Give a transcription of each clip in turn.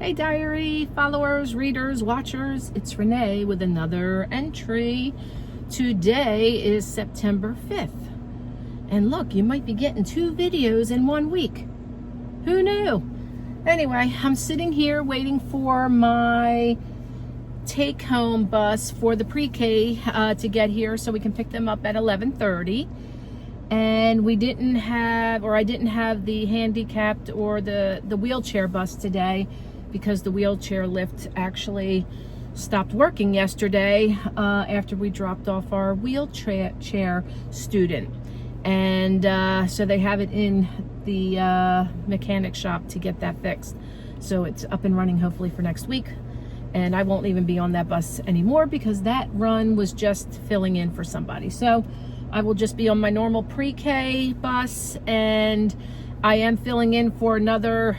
Hey diary followers, readers, watchers, it's Renee with another entry. Today is September 5th. And look, you might be getting 2 videos in 1 week. Who knew? Anyway, I'm sitting here waiting for my take-home bus for the pre-K to get here so we can pick them up at 11:30. And I didn't have the handicapped or the wheelchair bus today because the wheelchair lift actually stopped working yesterday after we dropped off our wheelchair student. And so they have it in the mechanic shop to get that fixed. So it's up and running hopefully for next week. And I won't even be on that bus anymore because that run was just filling in for somebody. So I will just be on my normal pre-K bus, and I am filling in for another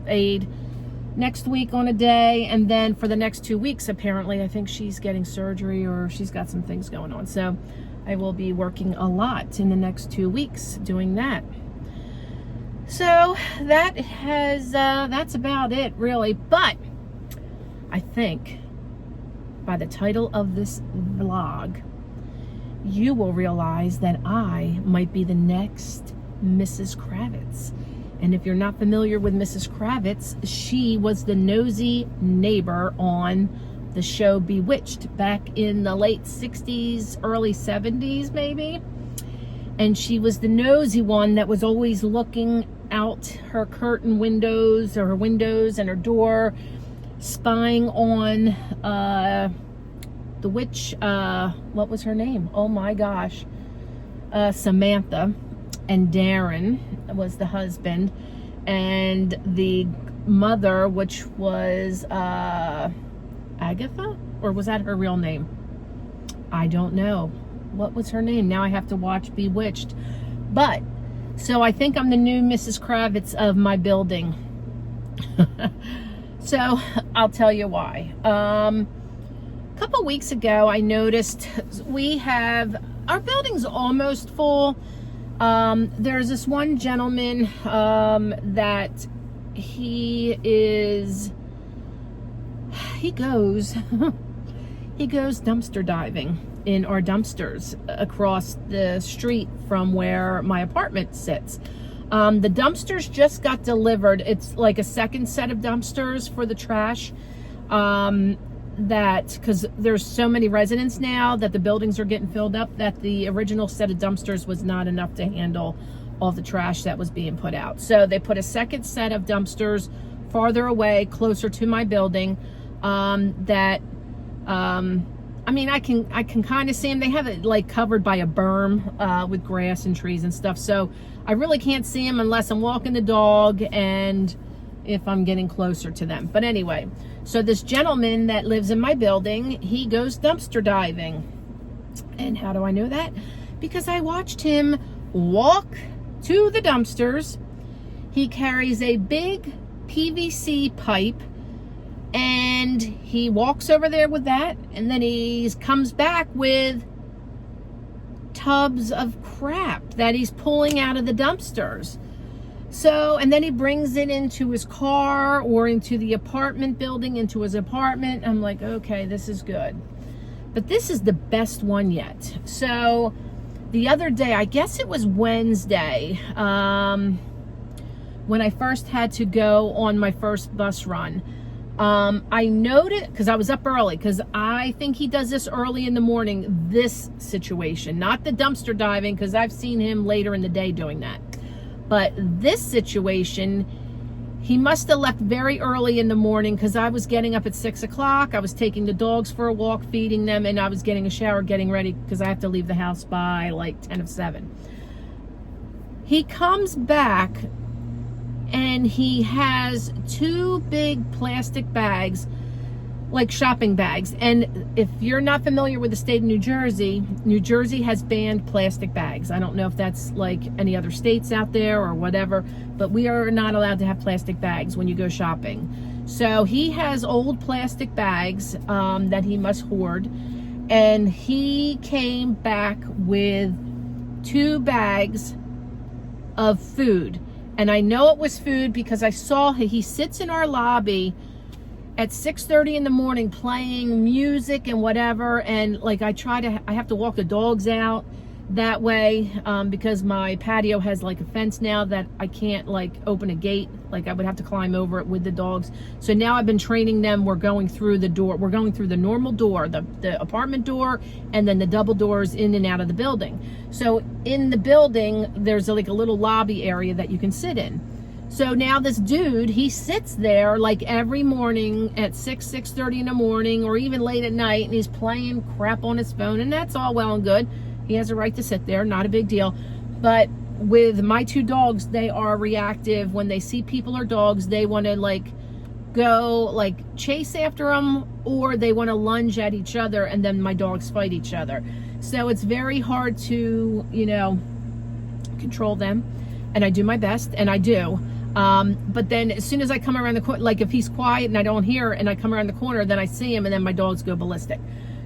aide next week on a day, and then for the next 2 weeks, apparently, I think she's getting surgery or she's got some things going on. So I will be working a lot in the next 2 weeks doing that. So that's about it really. But I think by the title of this vlog, you will realize that I might be the next Mrs. Kravitz. And if you're not familiar with Mrs. Kravitz, she was the nosy neighbor on the show Bewitched back in the late 60s, early 70s maybe. And she was the nosy one that was always looking out her curtain windows or her windows and her door, spying on the witch, what was her name? Oh my gosh. Samantha. And Darren was the husband. And the mother, which was Agatha? Or was that her real name? I don't know. What was her name? Now I have to watch Bewitched. But, so I think I'm the new Mrs. Kravitz of my building. So, I'll tell you why. A couple weeks ago, I noticed our building's almost full. There's this one gentleman that he goes dumpster diving in our dumpsters across the street from where my apartment sits. The dumpsters just got delivered. It's like a second set of dumpsters for the trash. Because there's so many residents now that the buildings are getting filled up, that the original set of dumpsters was not enough to handle all the trash that was being put out. So they put a second set of dumpsters farther away, closer to my building. I can kind of see them. They have it like covered by a berm with grass and trees and stuff. So I really can't see them unless I'm walking the dog and if I'm getting closer to them. But anyway, so this gentleman that lives in my building, he goes dumpster diving. And how do I know that? Because I watched him walk to the dumpsters. He carries a big PVC pipe and he walks over there with that, and then he comes back with tubs of crap that he's pulling out of the dumpsters. So, and then he brings it into his car or into the apartment building, into his apartment. I'm like, okay, this is good. But this is the best one yet. So, the other day, I guess it was Wednesday, when I first had to go on my first bus run, I noted, because I was up early, because I think he does this early in the morning, this situation, not the dumpster diving, because I've seen him later in the day doing that. But this situation, he must have left very early in the morning because I was getting up at 6 o'clock. I was taking the dogs for a walk, feeding them, and I was getting a shower, getting ready because I have to leave the house by like 10 of 7. He comes back and he has 2 big plastic bags, like shopping bags. And if you're not familiar with the state of New Jersey has banned plastic bags. I don't know if that's like any other states out there or whatever, but we are not allowed to have plastic bags when you go shopping. So he has old plastic bags that he must hoard. And he came back with 2 bags of food. And I know it was food because I saw he sits in our lobby at 6:30 in the morning playing music and whatever. And like I have to walk the dogs out that way because my patio has like a fence now that I can't like open a gate. Like I would have to climb over it with the dogs. So now I've been training them. We're going through the door. We're going through the normal door, the apartment door, and then the double doors in and out of the building. So in the building, there's like a little lobby area that you can sit in. So now this dude, he sits there like every morning at 6:30 in the morning or even late at night, and he's playing crap on his phone, and that's all well and good. He has a right to sit there, not a big deal. But with my two dogs, they are reactive. When they see people or dogs, they want to like go like chase after them, or they want to lunge at each other, and then my dogs fight each other. So it's very hard to, you know, control them. And I do my best, and I do. But then as soon as I come around the corner, like if he's quiet and I don't hear and I come around the corner, then I see him, and then my dogs go ballistic.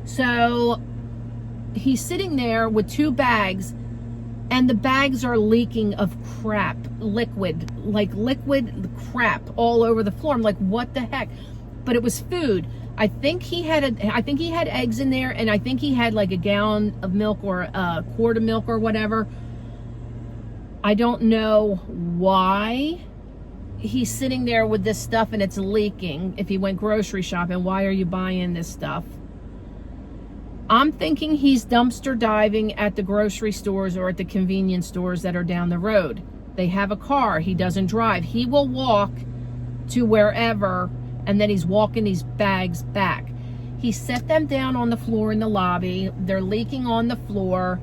So he's sitting there with two bags, and the bags are leaking of crap, liquid crap all over the floor. I'm like, what the heck? But it was food. I think he had eggs in there, and I think he had like a gallon of milk or a quart of milk or whatever. I don't know why he's sitting there with this stuff and it's leaking. If he went grocery shopping, why are you buying this stuff? I'm thinking he's dumpster diving at the grocery stores or at the convenience stores that are down the road. They have a car. He doesn't drive. He will walk to wherever, and then he's walking these bags back. He set them down on the floor in the lobby. They're leaking on the floor.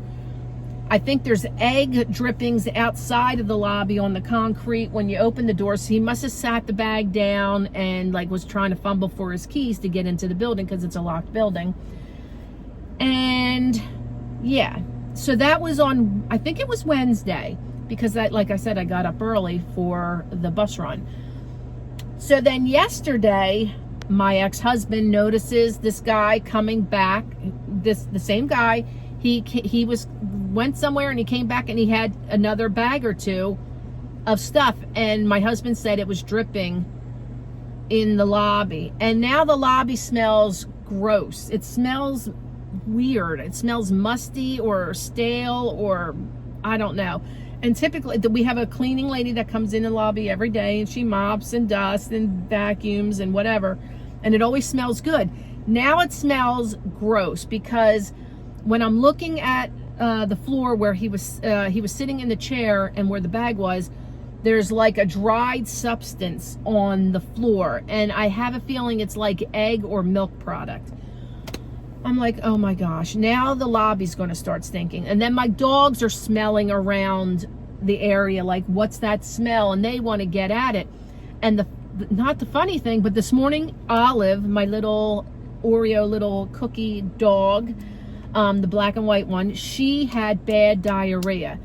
I think there's egg drippings outside of the lobby on the concrete when you open the door. So he must have sat the bag down and like was trying to fumble for his keys to get into the building because it's a locked building. And yeah, so that was on, I think it was Wednesday, because that, like I said, I got up early for the bus run. So then yesterday, my ex-husband notices this guy coming back, the same guy. He went somewhere and he came back and he had another bag or two of stuff, and my husband said it was dripping in the lobby. And now the lobby smells gross. It smells weird. It smells musty or stale, or I don't know. And typically we have a cleaning lady that comes in the lobby every day, and she mops and dusts and vacuums and whatever, and it always smells good. Now it smells gross because when I'm looking at the floor where he was sitting in the chair and where the bag was, there's like a dried substance on the floor, and I have a feeling it's like egg or milk product. I'm like, oh my gosh, now the lobby's going to start stinking. And then my dogs are smelling around the area like, what's that smell? And they want to get at it. And not the funny thing, but this morning, Olive, my little Oreo little cookie dog, the black and white one, she had bad diarrhea.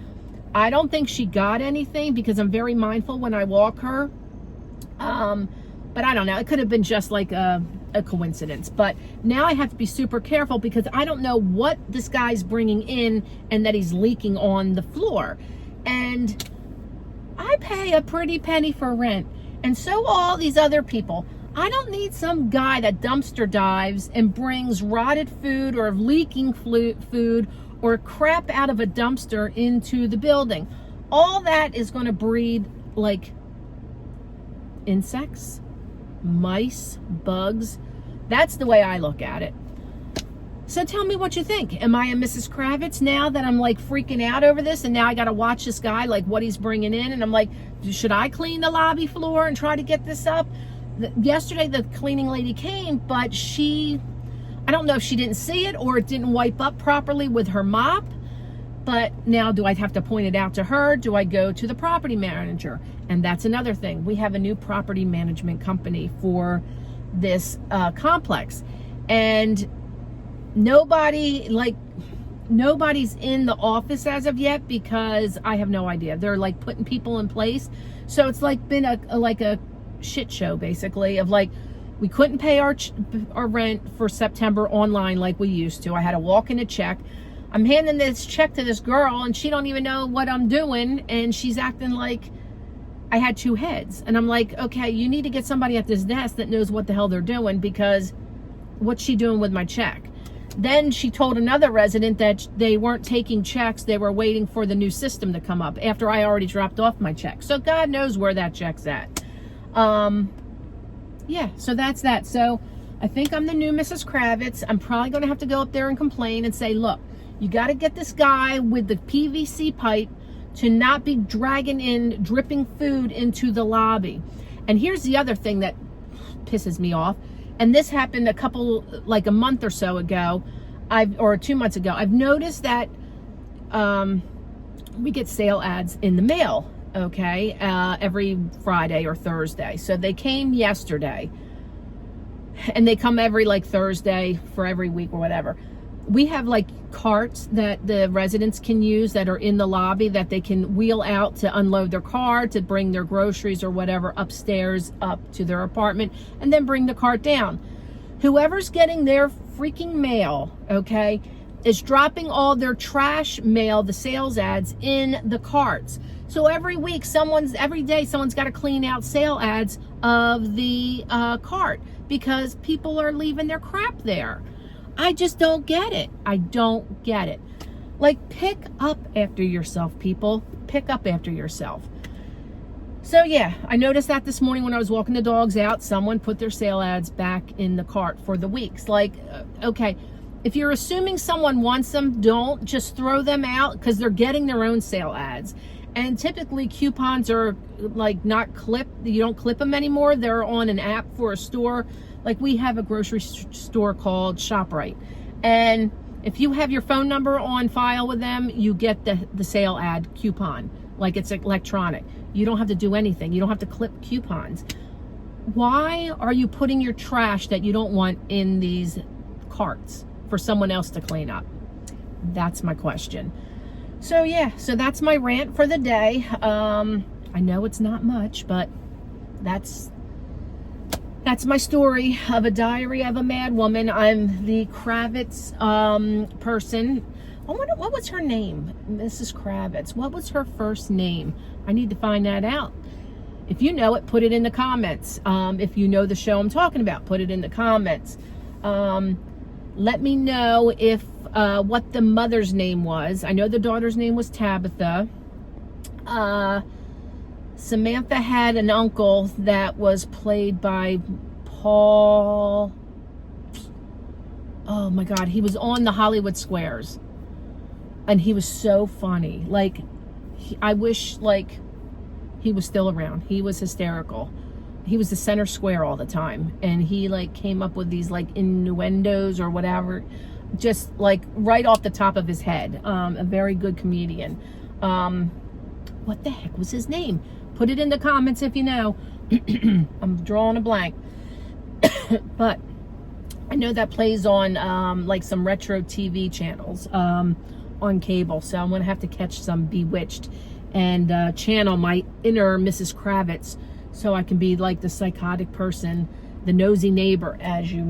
I don't think she got anything because I'm very mindful when I walk her. But I don't know. It could have been just like a coincidence. But now I have to be super careful because I don't know what this guy's bringing in and that he's leaking on the floor. And I pay a pretty penny for rent. And so all these other people. I don't need some guy that dumpster dives and brings rotted food or leaking food or crap out of a dumpster into the building. All that is going to breed like insects, mice, bugs. That's the way I look at it. So tell me what you think. Am I a Mrs. Kravitz now that I'm like freaking out over this, and now I got to watch this guy, like what he's bringing in, and I'm like, should I clean the lobby floor and try to get this up? Yesterday the cleaning lady came, but I don't know if she didn't see it or it didn't wipe up properly with her mop. But now do I have to point it out to her? Do I go to the property manager? And that's another thing. We have a new property management company for this complex. And nobody's in the office as of yet because I have no idea. They're like putting people in place. So it's like been a shit show basically of like, we couldn't pay our rent for September online like we used to. I had to walk in a check. I'm handing this check to this girl and she don't even know what I'm doing, and she's acting like I had 2 heads. And I'm like, okay, you need to get somebody at this desk that knows what the hell they're doing, because what's she doing with my check? Then she told another resident that they weren't taking checks. They were waiting for the new system to come up after I already dropped off my check. So God knows where that check's at. Yeah, so that's that. So I think I'm the new Mrs. Kravitz. I'm probably going to have to go up there and complain and say, look, you got to get this guy with the PVC pipe to not be dragging in dripping food into the lobby. And here's the other thing that pisses me off. And this happened like a month or so ago, or 2 months ago. I've noticed that we get sale ads in the mail, okay, every Friday or Thursday. So they came yesterday, and they come every like Thursday for every week or whatever. We have like carts that the residents can use that are in the lobby that they can wheel out to unload their car, to bring their groceries or whatever upstairs up to their apartment, and then bring the cart down. Whoever's getting their freaking mail, okay, is dropping all their trash mail, the sales ads, in the carts. So every day someone's got to clean out sale ads of the cart because people are leaving their crap there. I just don't get it. I don't get it. Like, pick up after yourself, people. Pick up after yourself. So yeah, I noticed that this morning when I was walking the dogs out, someone put their sale ads back in the cart for the weeks. Like, okay, if you're assuming someone wants them, don't just throw them out, because they're getting their own sale ads. And typically coupons are like not clipped. You don't clip them anymore. They're on an app for a store. Like, we have a grocery store called ShopRite, and if you have your phone number on file with them, you get the sale ad coupon. Like, it's electronic. You don't have to do anything. You don't have to clip coupons. Why are you putting your trash that you don't want in these carts for someone else to clean up? That's my question. So yeah, so that's my rant for the day. I know it's not much, but that's my story of a diary of a mad woman. I'm the Kravitz person. I wonder, what was her name? Mrs. Kravitz. What was her first name? I need to find that out. If you know it, put it in the comments. If you know the show I'm talking about, put it in the comments. Let me know if what the mother's name was. I know the daughter's name was Tabitha. Samantha had an uncle that was played by Paul. Oh my God, he was on the Hollywood Squares, and he was so funny. Like, I wish like he was still around. He was hysterical. He was the center square all the time, and he like came up with these like innuendos or whatever, just like right off the top of his head. A very good comedian. What the heck was his name? Put it in the comments if you know. I'm drawing a blank. But I know that plays on like some retro TV channels on cable. So I'm going to have to catch some Bewitched and channel my inner Mrs. Kravitz, so I can be like the psychotic person, the nosy neighbor, as you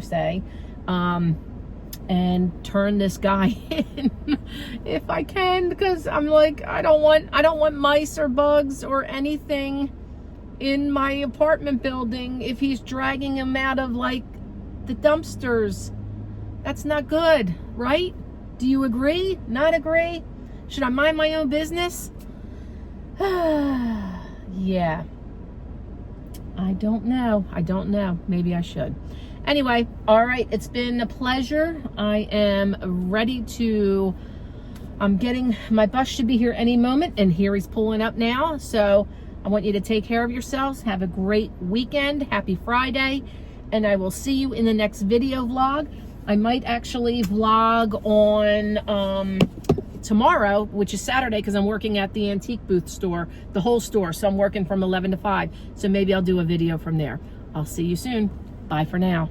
say. And turn this guy in if I can, because I'm like, I don't want mice or bugs or anything in my apartment building if he's dragging him out of like the dumpsters. That's not good, right? Do you agree? Not agree? Should I mind my own business? Yeah. I don't know. Maybe I should. Anyway, all right, it's been a pleasure. I am ready to, my bus should be here any moment, and here he's pulling up now. So I want you to take care of yourselves. Have a great weekend. Happy Friday. And I will see you in the next video vlog. I might actually vlog on tomorrow, which is Saturday, because I'm working at the antique booth store, the whole store. So I'm working from 11 to 5. So maybe I'll do a video from there. I'll see you soon. Bye for now.